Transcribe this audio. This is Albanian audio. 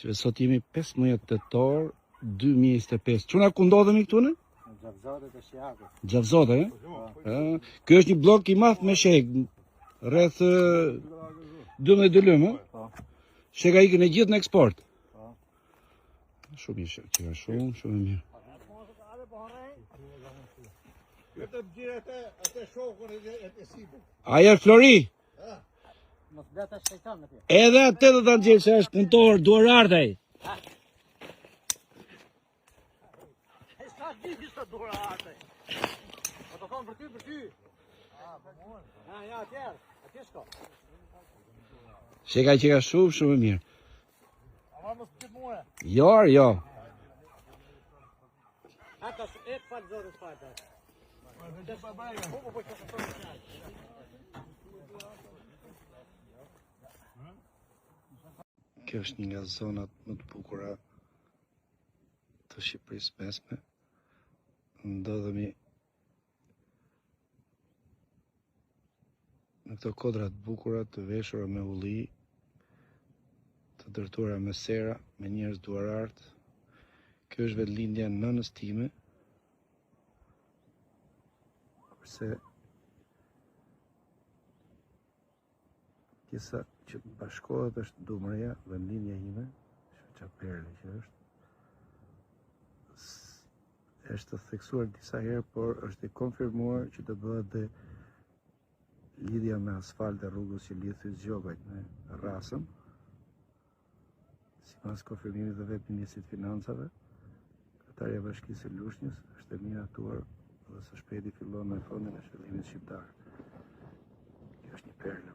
Që sot jemi 15 tetor 2025. Çuna ku ndodhemi këtu ne? Gjavzotet e Shiakut. Gjavzote, Ky është një blok i madh me shek, rreth 12 lymë. Sheka ikën e gjithë në eksport. Shumë mirë, që shumë e mirë. Aja është Flori. Edhe atë do ta nxjerrë se është punëtor duarar ai. Sheka që ka shumë e mirë. Jo. Kjo është një nga zonat më të bukura të Shqipërisë mesme. Ndodhemi në këto kodra të bukura të veshura me ulli, të ndërtuara me sera, me njerëz duarart. Kjo është vetëlindja e nënës time. Kurse pjesa që bashkohet është Dumreja, vendlindja ime, Çaperli që është theksuar disa herë, por është e konfirmuar që të bëhet dhe lidhja me asfalt e rrugës që lidh Zgjogajt me Rasën. Sipas konfirmimit të vetë Ministrit të Financave, Kryetaria e Bashkisë së Lushnjës është e miratuar dhe së shpejti fillon me fondin e shëllimit shqiptar. Kjo është një perlë.